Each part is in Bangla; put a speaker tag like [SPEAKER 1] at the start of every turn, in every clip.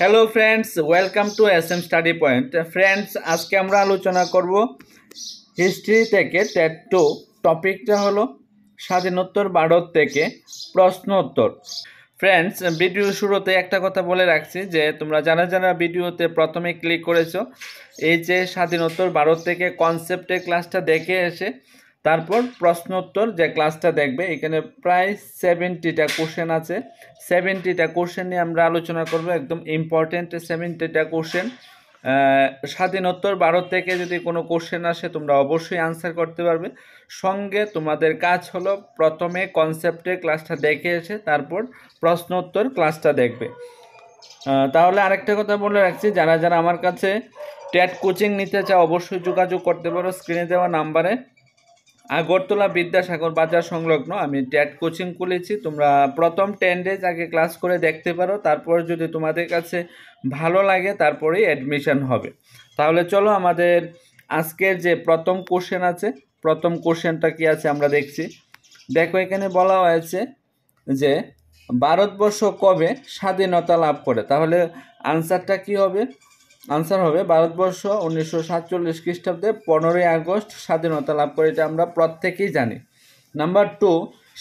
[SPEAKER 1] Hello friends, welcome to SM study point. Friends, আজকে আমরা আলোচনা করব হিস্ট্রি থেকে টেট 2। টপিকটা হলো স্বাধীনোত্তর ভারত থেকে প্রশ্ন উত্তর। ফ্রেন্ডস, ভিডিও শুরুতে একটা কথা বলে রাখছি যে তোমরা যারা যারা ভিডিওতে প্রথমে ক্লিক করেছো, এই যে স্বাধীনোত্তর ভারত থেকে কনসেপ্টের ক্লাসটা দেখে এসে তারপর প্রশ্ন উত্তর যে ক্লাসটা দেখবে, এখানে প্রায় 70টা কোশ্চেন আছে। 70টা কোশ্চেন নিয়ে আমরা আলোচনা করব, একদম ইম্পর্টেন্ট 70টা কোশ্চেন। স্বাধীনোত্তর ভারত থেকে যদি কোনো কোশ্চেন আসে তোমরা অবশ্যই আনসার করতে পারবে। সঙ্গে তোমাদের কাজ হলো প্রথমে কনসেপ্টের ক্লাসটা দেখে এসে তারপর প্রশ্ন উত্তর ক্লাসটা দেখবে। তাহলে আরেকটা কথা বলে রাখছি, যারা যারা আমার কাছে টেট কোচিং নিতে চাও অবশ্যই যোগাযোগ করতে পারো স্ক্রিনে দেওয়া নাম্বারে। আগরতলা বিদ্যাসাগর বাজার সংলগ্ন আমি টেট কোচিং খুলেছি। তোমরা প্রথম 10 ডেজ আগে ক্লাস করে দেখতে পারো, তারপর যদি তোমাদের কাছে ভালো লাগে তারপরেই অ্যাডমিশন হবে। তাহলে চলো আমাদের আজকের যে প্রথম কোশ্চেন আছে, প্রথম কোশ্চেনটা কি আছে আমরা দেখছি। দেখো, এখানে বলা হয়েছে যে ভারতবর্ষ কবে স্বাধীনতা লাভ করে। তাহলে আনসারটা কি হবে? আনসার হবে ভারতবর্ষ 1947 খ্রিস্টাব্দে 15ই আগস্ট স্বাধীনতা লাভ করে, এটা আমরা প্রত্যেকেই জানি। নাম্বার 2,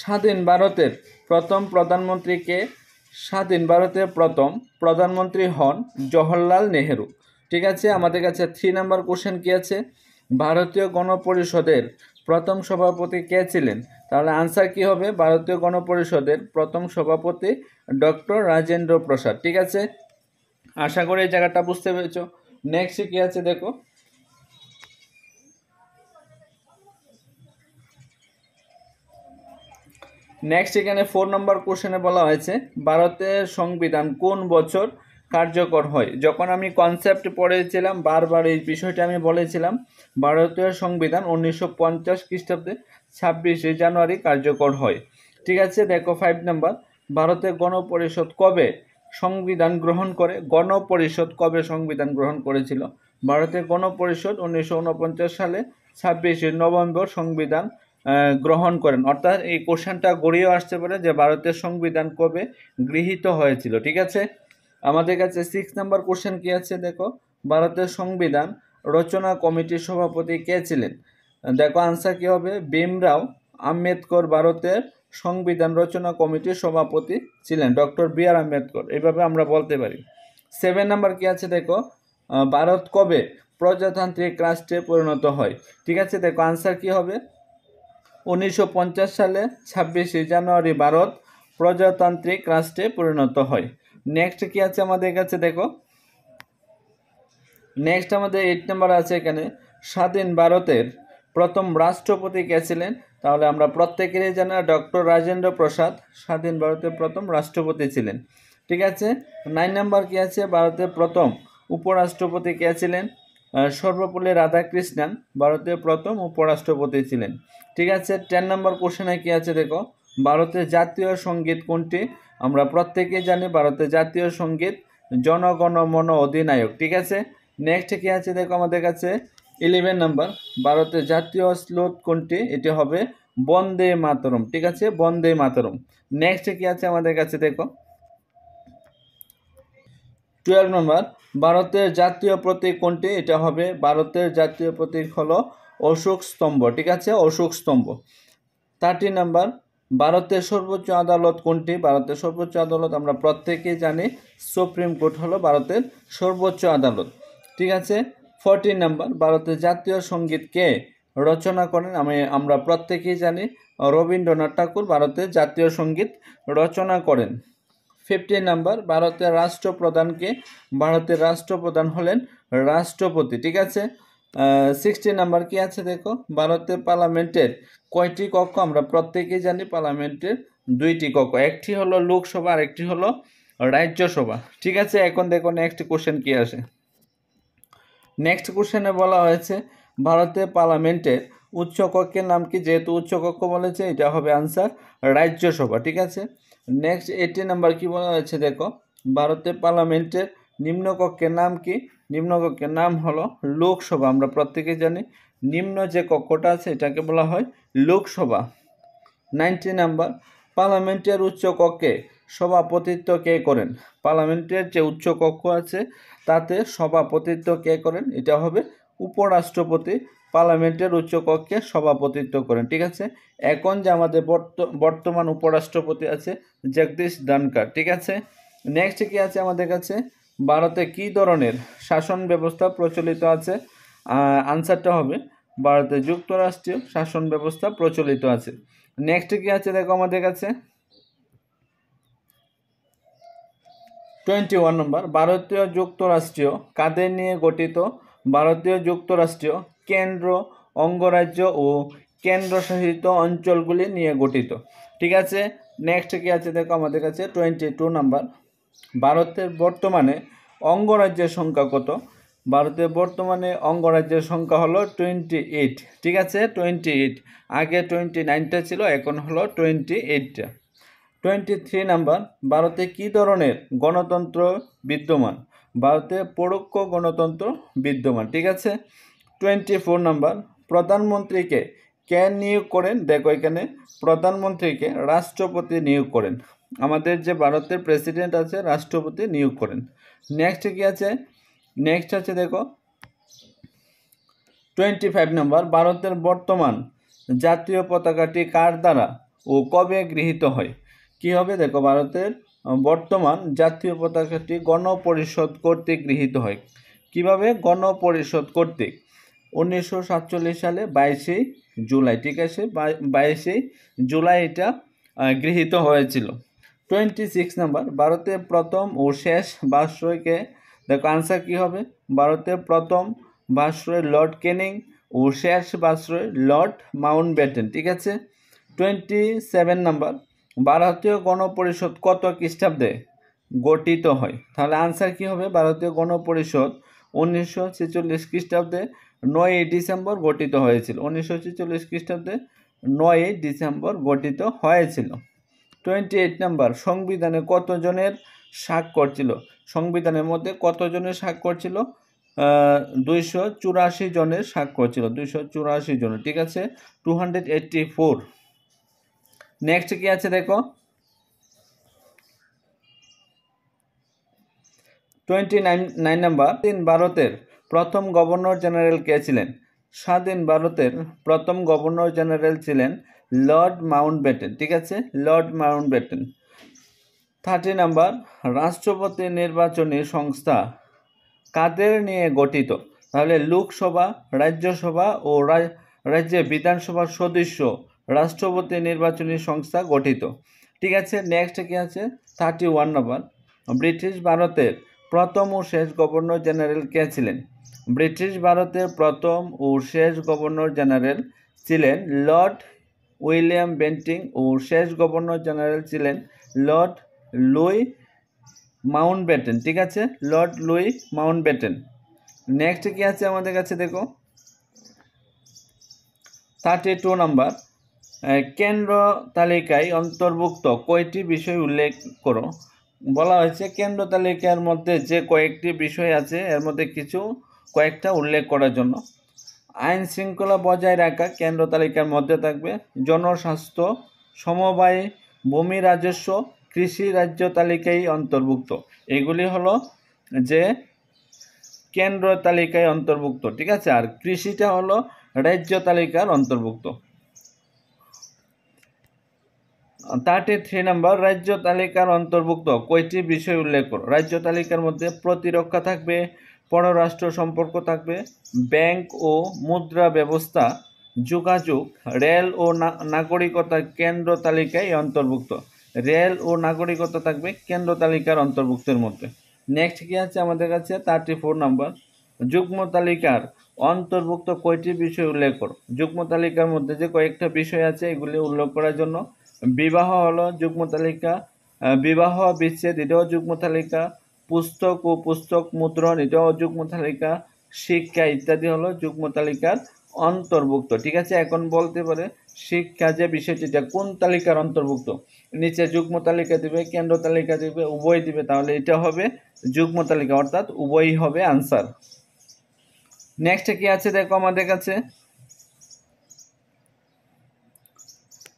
[SPEAKER 1] স্বাধীন ভারতের প্রথম প্রধানমন্ত্রীকে? স্বাধীন ভারতের প্রথম প্রধানমন্ত্রী হন জওহরলাল নেহেরু। ঠিক আছে, আমাদের কাছে 3 নাম্বার কোশ্চেন কি আছে? ভারতীয় গণপরিষদের প্রথম সভাপতি কে ছিলেন? তাহলে আনসার কি হবে? ভারতীয় গণপরিষদের প্রথম সভাপতি ডক্টর রাজেন্দ্র প্রসাদ। ঠিক আছে, আশা করি এই জায়গাটা বুঝতে পেরেছ। নেক্সট কি আছে দেখো, নেক্সট এখানে 4 নম্বর কোশ্চেনে বলা হয়েছে ভারতের সংবিধান কোন বছর কার্যকর হয়। যখন আমি কনসেপ্ট পড়েছিলাম বারবার এই বিষয়টা আমি বলেছিলাম, ভারতীয় সংবিধান 1950 খ্রিস্টাব্দে 26শে জানুয়ারি কার্যকর হয়। ঠিক আছে, দেখো 5 নম্বর, ভারতের গণপরিষদ কবে সংবিধান গ্রহণ করে? গণপরিষদ কবে সংবিধান গ্রহণ করেছিল? ভারতের গণপরিষদ 1949 সালে 26শে নভেম্বর সংবিধান গ্রহণ করেন। অর্থাৎ এই কোশ্চেনটা গড়িয়ে আসতে পারে যে ভারতের সংবিধান কবে গৃহীত হয়েছিল। ঠিক আছে, আমাদের কাছে 6 নম্বর কোশ্চেন কি আছে দেখো, ভারতের সংবিধান রচনা কমিটির সভাপতি কে ছিলেন? দেখো আনসার কি হবে? ভীমরাও আম্বেদকর ভারতের সংবিধান রচনা কমিটির সভাপতি ছিলেন ডক্টর বি.আর. আম্বেদকর, এইভাবে আমরা বলতে পারি। 7 নাম্বার কি আছে দেখো, ভারত কবে প্রজাতান্ত্রিক রাষ্ট্রে পরিণত হয়? ঠিক আছে, দেখো আনসার কি হবে? 1950 সালে 26শে জানুয়ারি ভারত প্রজাতান্ত্রিক রাষ্ট্রে পরিণত হয়। নেক্সট কি আছে আমাদের কাছে দেখো, নেক্সট আমাদের 8 নম্বর আছে এখানে, স্বাধীন ভারতের প্রথম রাষ্ট্রপতি কে ছিলেন? তাহলে আমরা প্রত্যেকেরই জানা ডক্টর রাজেন্দ্র প্রসাদ স্বাধীন ভারতের প্রথম রাষ্ট্রপতি ছিলেন। ঠিক আছে, 9 নম্বর কি আছে, ভারতের প্রথম উপরাষ্ট্রপতি কে ছিলেন? সর্বপল্লী রাধাকৃষ্ণন ভারতের প্রথম উপরাষ্ট্রপতি ছিলেন। ঠিক আছে, 10 নম্বর কোশ্চেনে কি আছে দেখো, ভারতের জাতীয় সঙ্গীত কোনটি? আমরা প্রত্যেকেই জানি ভারতের জাতীয় সঙ্গীত জনগণ মন অধিনায়ক। ঠিক আছে, নেক্সট কি আছে দেখো আমাদের কাছে 11 নাম্বার, ভারতের জাতীয় স্লোট কোনটি? এটি হবে বন্দে মাতরম। ঠিক আছে, বন্দে মাতরম। নেক্সট কি আছে আমাদের কাছে দেখো 12 নম্বর, ভারতের জাতীয় প্রতীক কোনটি? এটা হবে ভারতের জাতীয় প্রতীক হলো অশোক স্তম্ভ। ঠিক আছে, অশোক স্তম্ভ। 13 নাম্বার, ভারতের সর্বোচ্চ আদালত কোনটি? ভারতের সর্বোচ্চ আদালত আমরা প্রত্যেকেই জানি সুপ্রিম কোর্ট হলো ভারতের সর্বোচ্চ আদালত। ঠিক আছে, 14 নাম্বার, ভারতের জাতীয় সঙ্গীত কে রচনা করেন? আমরা প্রত্যেকেই জানি রবীন্দ্রনাথ ঠাকুর ভারতের জাতীয় সঙ্গীত রচনা করেন। 15 নাম্বার, ভারতের রাষ্ট্রপ্রধানকে? ভারতের রাষ্ট্রপ্রধান হলেন রাষ্ট্রপতি। ঠিক আছে, 16 নাম্বার কি আছে দেখো, ভারতের পার্লামেন্টের কয়টি কক্ষ? আমরা প্রত্যেকেই জানি পার্লামেন্টের 2টি কক্ষ, একটি হলো লোকসভা আর একটি হলো রাজ্যসভা। ঠিক আছে, এখন দেখো নেক্সট কোশ্চেন কি আসে। নেক্সট কোশ্চেনে বলা হয়েছে ভারতের পার্লামেন্টের উচ্চ কক্ষের নাম কি? যেহেতু উচ্চ কক্ষ বলেছে, এটা হবে আনসার রাজ্যসভা। ঠিক আছে, নেক্সট 18 নাম্বার কি বলা হয়েছে দেখো, ভারতের পার্লামেন্টের নিম্নকক্ষের নাম কি? নিম্নকক্ষের নাম হলো লোকসভা। আমরা প্রত্যেকে জানি নিম্ন যে কক্ষটা আছে এটাকে বলা হয় লোকসভা। 19 নাম্বার, পার্লামেন্টের উচ্চ কক্ষে সভাপতিত্ব কে করেন? পার্লামেন্টের যে উচ্চ কক্ষ আছে তাতে সভাপতিত্ব কে করেন? এটা হবে উপরাষ্ট্রপতি পার্লামেন্টের উচ্চ কক্ষে সভাপতিত্ব করেন। ঠিক আছে, এখন যে আমাদের বর্তমান উপরাষ্ট্রপতি আছে জগদীশ ধনখড়। ঠিক আছে, নেক্সট কি আছে আমাদের কাছে? ভারতে কি ধরনের শাসন ব্যবস্থা প্রচলিত আছে? আনসারটা হবে ভারতে যুক্তরাষ্ট্রীয় শাসন ব্যবস্থা প্রচলিত আছে। নেক্সট কি আছে দেখো আমাদের কাছে 21 নম্বর, ভারতীয় যুক্তরাষ্ট্রীয় কাদের নিয়ে গঠিত? ভারতীয় যুক্তরাষ্ট্রীয় কেন্দ্র, অঙ্গরাজ্য ও কেন্দ্রশাসিত অঞ্চলগুলি নিয়ে গঠিত। ঠিক আছে, নেক্সট কি আছে দেখো আমাদের কাছে 22 নম্বর, ভারতের বর্তমানে অঙ্গরাজ্যের সংখ্যা কত? ভারতের বর্তমানে অঙ্গরাজ্যের সংখ্যা হলো 28। ঠিক আছে, 28, আগে 29টা ছিল, এখন হলো 28টা। 23 নাম্বার, ভারতে কি ধরনের গণতন্ত্র বিদ্যমান? ভারতে পরোক্ষ গণতন্ত্র বিদ্যমান। ঠিক আছে, 24 নাম্বার, প্রধানমন্ত্রীকে কে নিয়োগ করেন? দেখো এখানে প্রধানমন্ত্রীকে রাষ্ট্রপতি নিয়োগ করেন। আমাদের যে ভারতের প্রেসিডেন্ট আছে রাষ্ট্রপতি নিয়োগ করেন। নেক্সট কি আছে? নেক্সট আছে দেখো 25 নম্বর, ভারতের বর্তমান জাতীয় পতাকাটি কার দ্বারা ও কবে গৃহীত হয়? কি হবে দেখো, ভারতের বর্তমান জাতীয় পতাকাটি গণপরিষদ কর্তৃক গৃহীত হয়। কিভাবে? গণপরিষদ কর্তৃক 1947 সালে 22শে জুলাই। ঠিক আছে, 22শে জুলাই এটা গৃহীত হয়েছিল। 26 নম্বর, ভারতের প্রথম ও শেষ ভাইসরয়কে? দেখো আনসার কি হবে? ভারতের প্রথম ভাইসরয় লর্ড ক্যানিং ও শেষ ভাইসরয় লর্ড মাউন্টব্যাটেন। ঠিক আছে, 27 নম্বর, ভারতীয় গণপরিষদ কত খ্রিস্টাব্দে গঠিত হয়? তাহলে আনসার কি হবে? ভারতীয় গণপরিষদ 1946 খ্রিস্টাব্দে 9 ডিসেম্বর গঠিত হয়েছিল। 1946 খ্রিস্টাব্দে 9 ডিসেম্বর গঠিত হয়েছিল। 28 নম্বর, সংবিধানে কতজনের স্বাক্ষর ছিল? সংবিধানের মধ্যে কতজনের স্বাক্ষর ছিল? 284 জনের স্বাক্ষর ছিল, 284 জনের। ঠিক আছে, 284। নেক্সট কি আছে দেখো 29 নাম্বার, স্বাধীন ভারতের প্রথম গভর্নর জেনারেল কে ছিলেন? স্বাধীন ভারতের প্রথম গভর্নর জেনারেল ছিলেন লর্ড মাউন্টব্যাটেন। ঠিক আছে, লর্ড মাউন্টব্যাটেন। 30 নাম্বার, রাষ্ট্রপতি নির্বাচনী সংস্থা কাদের নিয়ে গঠিত? তাহলে লোকসভা, রাজ্যসভা ও রাজ্যের বিধানসভার সদস্য রাষ্ট্রপতি নির্বাচনী সংস্থা গঠিত। ঠিক আছে, নেক্সট কি আছে 31 নম্বর, ব্রিটিশ ভারতের প্রথম ও শেষ গভর্নর জেনারেল কে ছিলেন? ব্রিটিশ ভারতের প্রথম ও শেষ গভর্নর জেনারেল ছিলেন লর্ড উইলিয়াম বেন্টিং ও শেষ গভর্নর জেনারেল ছিলেন লর্ড লুই মাউন্টব্যাটেন। ঠিক আছে, লর্ড লুই মাউন্টব্যাটেন। নেক্সট কি আছে আমাদের কাছে দেখো 32 নম্বর, কেন্দ্র তালিকায় অন্তর্ভুক্ত কয়টি বিষয় উল্লেখ করো? বলা হয়েছে কেন্দ্র তালিকার মধ্যে যে কয়েকটি বিষয় আছে এর মধ্যে কয়েকটা উল্লেখ করার জন্য। আইন শৃঙ্খলা বজায় রাখা কেন্দ্র তালিকার মধ্যে থাকবে। জনস্বাস্থ্য, সমবায়, ভূমি রাজস্ব, কৃষি রাজ্য তালিকায় অন্তর্ভুক্ত। এগুলি হলো যে কেন্দ্র তালিকায় অন্তর্ভুক্ত। ঠিক আছে, আর কৃষিটা হলো রাজ্য তালিকার অন্তর্ভুক্ত। 33 নম্বর, রাজ্য তালিকার অন্তর্ভুক্ত কয়টি বিষয় উল্লেখ করো? রাজ্য তালিকার মধ্যে প্রতিরক্ষা থাকবে, পররাষ্ট্র সম্পর্ক থাকবে, ব্যাংক ও মুদ্রা ব্যবস্থা, যোগাযোগ, রেল ও নাগরিকতা কেন্দ্র তালিকায় অন্তর্ভুক্ত। রেল ও নাগরিকতা থাকবে কেন্দ্র তালিকার অন্তর্ভুক্তের মধ্যে। নেক্সট কি আছে আমাদের কাছে 34 নম্বর, যুগ্ম তালিকার অন্তর্ভুক্ত কয়টি বিষয় উল্লেখ করো? যুগ্ম তালিকার মধ্যে যে কয়েকটা বিষয় আছে এগুলি উল্লেখ করার জন্য। বিবাহ হলো যুগ্ম তালিকা, বিবাহ বিচ্ছেদ এটাও যুগ্ম তালিকা, পুস্তক ও পুস্তক মুদ্রণ এটাও যুগ্ম তালিকা, শিক্ষা ইত্যাদি হলো যুগ্ম তালিকার অন্তর্ভুক্ত। ঠিক আছে, এখন বলতে পারে শিক্ষা যে বিষয়টি কোন তালিকার অন্তর্ভুক্ত? নিচে যুগ্ম তালিকা দিবে, কেন্দ্র তালিকা দিবে, উভয় দিবে, তাহলে এটা হবে যুগ্ম তালিকা, অর্থাৎ উভয়ই হবে আনসার। নেক্সট কি আছে দেখো আমাদের কাছে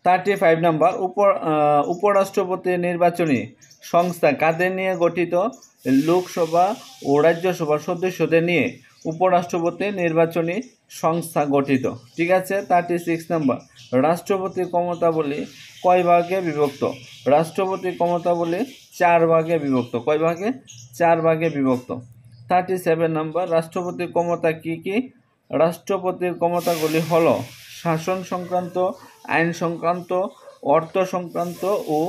[SPEAKER 1] 35 নাম্বার উপরাষ্ট্রপতি নির্বাচনী সংস্থা কাদের নিয়ে গঠিত? লোকসভা ও রাজ্যসভা সদস্যদের নিয়ে উপরাষ্ট্রপতি নির্বাচনী সংস্থা গঠিত। ঠিক আছে। 36 নাম্বার রাষ্ট্রপতির ক্ষমতাবলী কয় ভাগে বিভক্ত? রাষ্ট্রপতির ক্ষমতাবলী 4 ভাগে বিভক্ত। কয় ভাগে? 4 ভাগে বিভক্ত। 37 নাম্বার রাষ্ট্রপতির ক্ষমতা কি কি? রাষ্ট্রপতির ক্ষমতাগুলি হলো শাসন সংক্রান্ত, আইন সংক্রান্ত, অর্থ সংক্রান্ত ও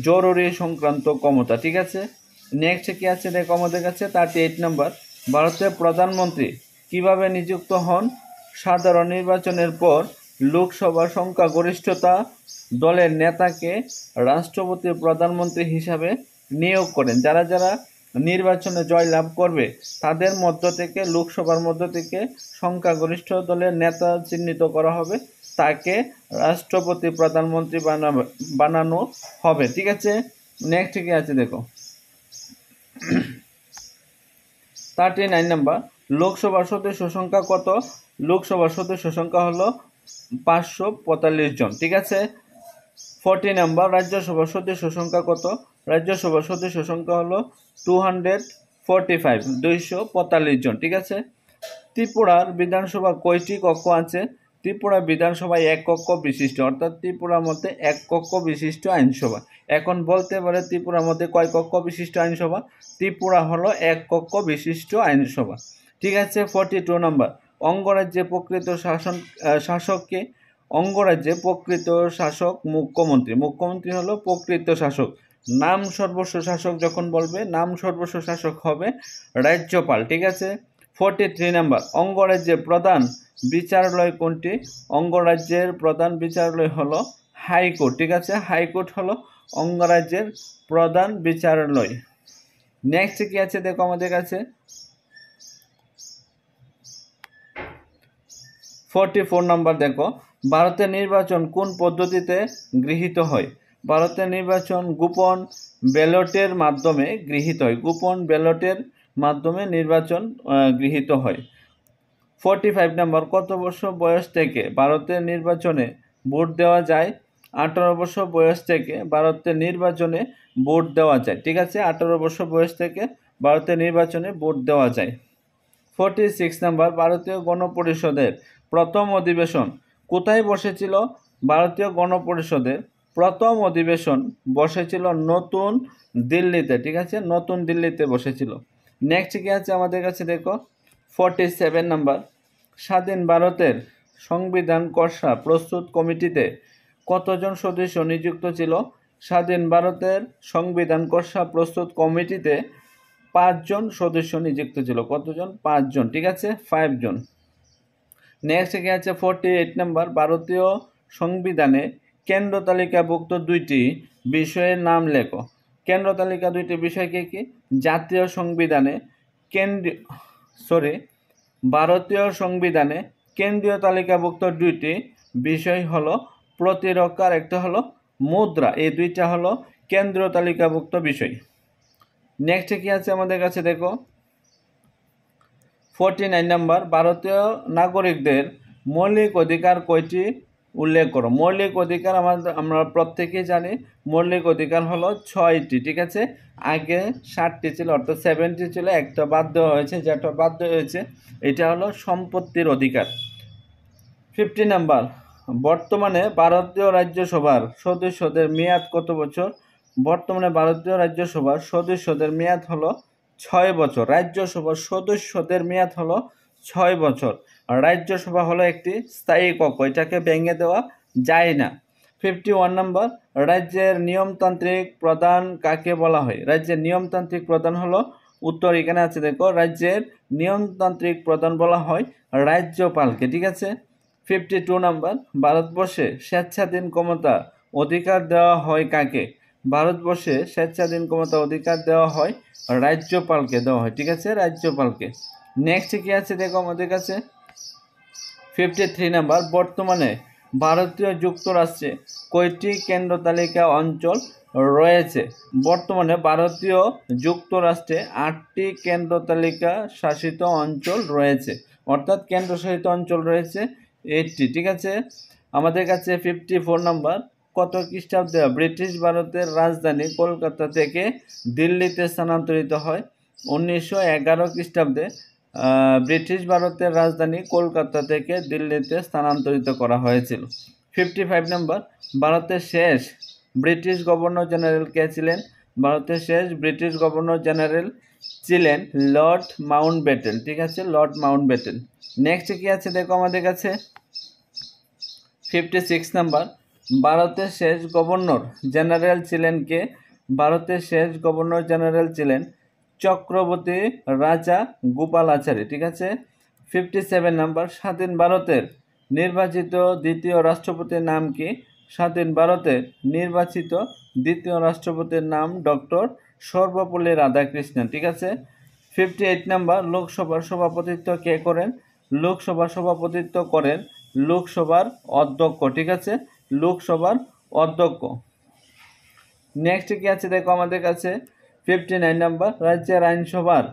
[SPEAKER 1] জরুরি সংক্রান্ত ক্ষমতা। ঠিক আছে। নেক্সট কি আছে দেখো আমাদের কাছে 38 নাম্বার ভারতের প্রধানমন্ত্রী কিভাবে নিযুক্ত হন? সাধারণ নির্বাচনের পর লোকসভা সংখ্যাগরিষ্ঠতা দলের নেতাকে রাষ্ট্রপতি প্রধানমন্ত্রী হিসাবে নিয়োগ করেন। যারা যারা নির্বাচনে জয়লাভ করবে তাদের মধ্য থেকে, লোকসভার মধ্য থেকে সংখ্যাগরিষ্ঠ দলের নেতা চিহ্নিত করা হবে, তাকে রাষ্ট্রপতি প্রধানমন্ত্রী বানানো হবে। ঠিক আছে। নেক্সট কি আছে দেখো 39 নাম্বার লোকসভার সদস্য সংখ্যা কত? লোকসভার সদস্য সংখ্যা হলো 545 জন। ঠিক আছে। 40 নাম্বার রাজ্যসভার সদস্য সংখ্যা কত? রাজ্যসভার সদস্য সংখ্যা হলো 245, 245 জন। ঠিক আছে। ত্রিপুরার বিধানসভা কয়টি কক্ষ আছে? ত্রিপুরা বিধানসভায় 1 কক্ষ বিশিষ্ট, অর্থাৎ ত্রিপুরার মধ্যে 1 কক্ষ বিশিষ্ট আইনসভা। এখন বলতে পারে ত্রিপুরার মধ্যে কয় কক্ষ বিশিষ্ট আইনসভা? ত্রিপুরা হলো 1 কক্ষ বিশিষ্ট আইনসভা। ঠিক আছে। 42 নাম্বার অঙ্গরাজ্যে প্রকৃত শাসককে? অঙ্গরাজ্যে প্রকৃত শাসক মুখ্যমন্ত্রী। মুখ্যমন্ত্রী হলো প্রকৃত শাসক। নাম সর্বস্ব শাসক যখন বলবে, নাম সর্বস্ব শাসক হবে রাজ্যপাল। ঠিক আছে। 43 নাম্বার অঙ্গরাজ্যের প্রধান বিচারালয় কোনটি? অঙ্গরাজ্যের প্রধান বিচারালয় হলো হাইকোর্ট। ঠিক আছে। হাইকোর্ট হলো অঙ্গরাজ্যের প্রধান বিচারালয়। নেক্সট কি আছে দেখো আমাদের কাছে 44 নাম্বার দেখো ভারতের নির্বাচন কোন পদ্ধতিতে গৃহীত হয়? ভারতের নির্বাচন গোপন ব্যালটের মাধ্যমে গৃহীত হয়। গোপন ব্যালটের মাধ্যমে নির্বাচন গৃহীত হয়। 45 নাম্বার কত বছর বয়স থেকে ভারতের নির্বাচনে ভোট দেওয়া যায়? 18 বছর বয়স থেকে ভারতের নির্বাচনে ভোট দেওয়া যায়। ঠিক আছে। 18 বছর বয়স থেকে ভারতের নির্বাচনে ভোট দেওয়া যায়। 46 নাম্বার ভারতীয় গণপরিষদের প্রথম অধিবেশন কোথায় বসেছিল? ভারতীয় গণপরিষদের প্রথম অধিবেশন বসেছিল নতুন দিল্লিতে। ঠিক আছে। নতুন দিল্লিতে বসেছিল। নেক্সট কি আছে আমাদের কাছে দেখো 47 নাম্বার স্বাধীন ভারতের সংবিধান খসড়া প্রস্তুত কমিটিতে কতজন সদস্য নিযুক্ত ছিল? স্বাধীন ভারতের সংবিধান খসড়া প্রস্তুত কমিটিতে 5 জন সদস্য নিযুক্ত ছিল। কতজন? 5 জন। ঠিক আছে। 5 জন। নেক্সট কি আছে 48 নাম্বার ভারতীয় সংবিধানে কেন্দ্র তালিকাভুক্ত 2টি বিষয়ের নাম লেখো। কেন্দ্র তালিকা 2টি বিষয় কি কি? জাতীয় সংবিধানে ভারতীয় সংবিধানে কেন্দ্রীয় তালিকাভুক্ত 2টি বিষয় হলো প্রতিরক্ষার, একটা হলো মুদ্রা। এই 2টা হলো কেন্দ্রীয় তালিকাভুক্ত বিষয়। নেক্সট কি আছে আমাদের কাছে দেখো 49 নাম্বার ভারতীয় নাগরিকদের মৌলিক অধিকার কয়টি উল্লেখ করো। মৌলিক অধিকার আমরা প্রত্যেকেই জানি মৌলিক অধিকার হলো 6টি। ঠিক আছে। আগে 7টি ছিল, অর্থাৎ 7টি ছিল, একটা বাদ দেওয়া হয়েছে। যেটা বাদ দেওয়া হয়েছে এটা হলো সম্পত্তির অধিকার। 50 নাম্বার বর্তমানে ভারতীয় রাজ্যসভার সদস্যদের মেয়াদ কত বছর? বর্তমানে ভারতীয় রাজ্যসভার সদস্যদের মেয়াদ হলো 6 বছর। রাজ্যসভার সদস্যদের মেয়াদ হলো 6 বছর। রাজ্যসভা হলো একটি স্থায়ী কক্ষ, এটাকে ভেঙে দেওয়া যায় না। 51 নাম্বার রাজ্যের নিয়মতান্ত্রিক প্রধান কাকে বলা হয়? রাজ্যের নিয়মতান্ত্রিক প্রধান হলো, উত্তর এখানে আছে দেখো, রাজ্যের নিয়মতান্ত্রিক প্রধান বলা হয় রাজ্যপালকে। ঠিক আছে। 52 নাম্বার ভারতবর্ষে স্বেচ্ছাধীন ক্ষমতা অধিকার দেওয়া হয় কাকে? ভারতবর্ষে স্বেচ্ছাধীন ক্ষমতা অধিকার দেওয়া হয় রাজ্যপালকে দেওয়া হয়। ঠিক আছে। রাজ্যপালকে। নেক্সট কি আছে দেখো আমাদের কাছে 53 নাম্বার বর্তমানে ভারতীয় যুক্তরাষ্ট্রে কয়টি কেন্দ্র তালিকা অঞ্চল রয়েছে? বর্তমানে ভারতীয় যুক্তরাষ্ট্রে 8টি কেন্দ্র তালিকা শাসিত অঞ্চল রয়েছে, অর্থাৎ কেন্দ্রশাসিত অঞ্চল রয়েছে 8টি। ঠিক আছে। আমাদের কাছে 54 নাম্বার কত খ্রিস্টাব্দে ব্রিটিশ ভারতের রাজধানী কলকাতা থেকে দিল্লিতে স্থানান্তরিত হয়? 1911 খ্রিস্টাব্দে ব্রিটিশ ভারতের রাজধানী কলকাতা থেকে দিল্লিতে স্থানান্তরিত করা হয়েছিল। 55 নম্বর, ভারতের শেষ ব্রিটিশ গভর্নর জেনারেল কে ছিলেন? ভারতের শেষ ব্রিটিশ গভর্নর জেনারেল ছিলেন লর্ড মাউন্টব্যাটেন। ঠিক আছে, লর্ড মাউন্টব্যাটেন। নেক্সট কি আছে দেখো আমাদের কাছে 56 নাম্বার, ভারতের শেষ গভর্নর জেনারেল ছিলেন কে? ভারতের শেষ গভর্নর জেনারেল ছিলেন চক্রবর্তী রাজা গোপালাচারী। ঠিক আছে। 57 নাম্বার, স্বাধীন ভারতের নির্বাচিত দ্বিতীয় রাষ্ট্রপতির নাম কি? স্বাধীন ভারতের নির্বাচিত দ্বিতীয় রাষ্ট্রপতির নাম ডক্টর সর্বপল্লী রাধাকৃষ্ণন। ঠিক আছে। 58 নাম্বার, লোকসভার সভাপতিত্ব কে করেন? লোকসভার সভাপতিত্ব করেন লোকসভার অধ্যক্ষ। ঠিক আছে, লোকসভার অধ্যক্ষ। নেক্সট কি আছে দেখো আমাদের কাছে 59 নাম্বার, রাজ্যের আইনসভার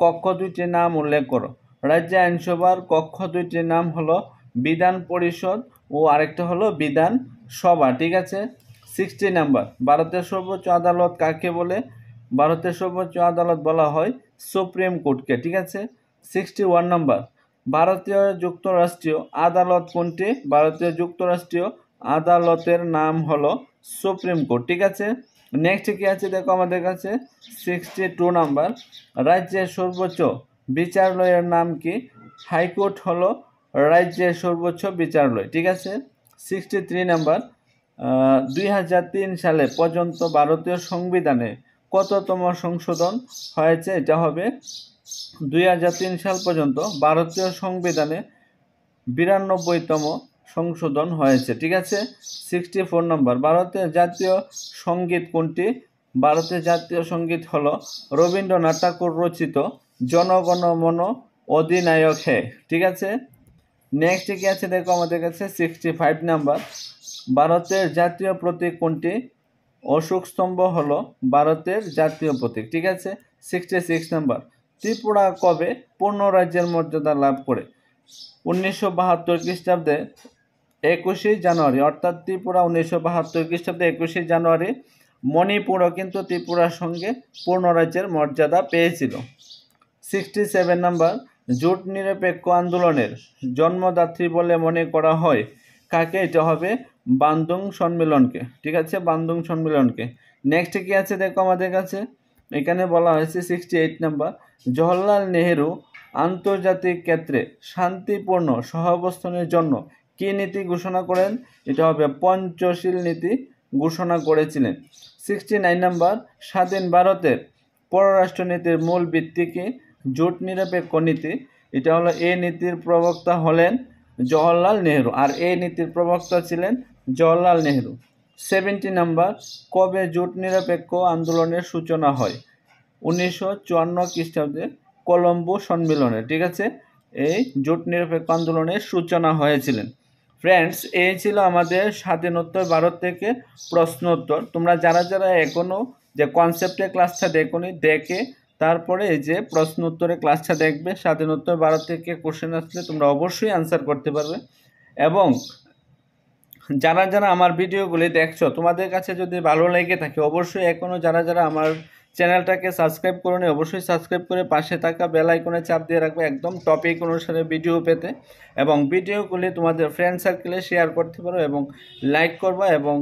[SPEAKER 1] কক্ষ দুইটির নাম উল্লেখ করো। রাজ্যের আইনসভার কক্ষ দুইটির নাম হলো বিধান পরিষদ ও আরেকটা হলো বিধান সভা। ঠিক আছে। 60 নাম্বার, ভারতের সর্বোচ্চ আদালত কাকে বলে? ভারতের সর্বোচ্চ আদালত বলা হয় সুপ্রিম কোর্টকে। ঠিক আছে। 61 নাম্বার, ভারতীয় যুক্তরাষ্ট্রীয় আদালত কোনটি? ভারতীয় যুক্তরাষ্ট্রীয় আদালতের নাম হলো সুপ্রিম কোর্ট। ঠিক আছে। নেক্সট কি আছে দেখো আমাদের কাছে 62 নাম্বার, রাজ্যের সর্বোচ্চ বিচারালয়ের নাম কি? হাইকোর্ট হলো রাজ্যের সর্বোচ্চ বিচারালয়। ঠিক আছে। 63 নাম্বার, 2003 সালে পর্যন্ত ভারতীয় সংবিধানে কততম সংশোধন হয়েছে? এটা হবে 2003 সাল পর্যন্ত ভারতীয় সংবিধানে 92তম সংশোধন হয়েছে। ঠিক আছে। 64 নম্বর, ভারতের জাতীয় সঙ্গীত কোনটি? ভারতের জাতীয় সঙ্গীত হলো রবীন্দ্রনাথ ঠাকুর রচিত জনগণ মন অধিনায়ক হে। ঠিক আছে। নেক্সট কি আছে দেখো আমাদের কাছে 65 নাম্বার, ভারতের জাতীয় প্রতীক কোনটি? অশোক স্তম্ভ হলো ভারতের জাতীয় প্রতীক। ঠিক আছে। 66 নাম্বার, ত্রিপুরা কবে পূর্ণ রাজ্যের মর্যাদা লাভ করে? 1972 খ্রিস্টাব্দে 21 জানুয়ারি, অর্থাৎ ত্রিপুরা 1972 খ্রিস্টাব্দে 21 জানুয়ারি। মণিপুরও কিন্তু ত্রিপুরার সঙ্গে পূর্ণ রাজ্যের মর্যাদা পেয়েছিল। 67 নাম্বার, জোট নিরপেক্ষ আন্দোলনের জন্মদাত্রী বলে মনে করা হয় কাকে? এটা হবে বান্দুং সম্মেলনকে। ঠিক আছে, বান্দুং সম্মেলনকে। নেক্সট কি আছে দেখো আমাদের কাছে, এখানে বলা হয়েছে 68 নাম্বার, জওহরলাল নেহেরু আন্তর্জাতিক ক্ষেত্রে শান্তিপূর্ণ সহাবস্থানের জন্য কি নীতি ঘোষণা করেন? এটা হবে পঞ্চশীল নীতি ঘোষণা করেছিলেন। 69 নাম্বার, স্বাধীন ভারতের পররাষ্ট্রনীতির মূল ভিত্তি কি? জোট নিরপেক্ষ নীতি। এটা হলো এই নীতির প্রবক্তা হলেন জওহরলাল নেহেরু, আর এই নীতির প্রবক্তা ছিলেন জওহরলাল নেহেরু। 70 নাম্বার, কবে জোট নিরপেক্ষ আন্দোলনের সূচনা হয়? 1954 খ্রিস্টাব্দে কলম্বো সম্মেলনে। ঠিক আছে, এই জোট নিরপেক্ষ আন্দোলনের সূচনা হয়েছিলেন। ফ্রেন্ডস, এই ছিল আমাদের স্বাধীনোত্তর ভারত থেকে প্রশ্ন উত্তর। তোমরা যারা যারা এখনও যে কনসেপ্টের ক্লাসটা দেখোনি, দেখে তারপরে এই যে প্রশ্ন উত্তরের ক্লাসটা দেখবে, স্বাধীনোত্তর ভারত থেকে কোশ্চেন আসলে তোমরা অবশ্যই আনসার করতে পারবে। এবং যারা যারা আমার ভিডিওগুলি দেখছো, তোমাদের কাছে যদি ভালো লেগে থাকে অবশ্যই এখনও যারা যারা আমার চ্যানেলটাকে সাবস্ক্রাইব করোনি অবশ্যই সাবস্ক্রাইব করে পাশে থাকা বেল আইকনে চাপ দিয়ে রাখবে একদম টপিক অনুসারে ভিডিও পেতে, এবং ভিডিওগুলি তোমাদের ফ্রেন্ড সার্কেলে শেয়ার করতে পারো এবং লাইক করবা এবং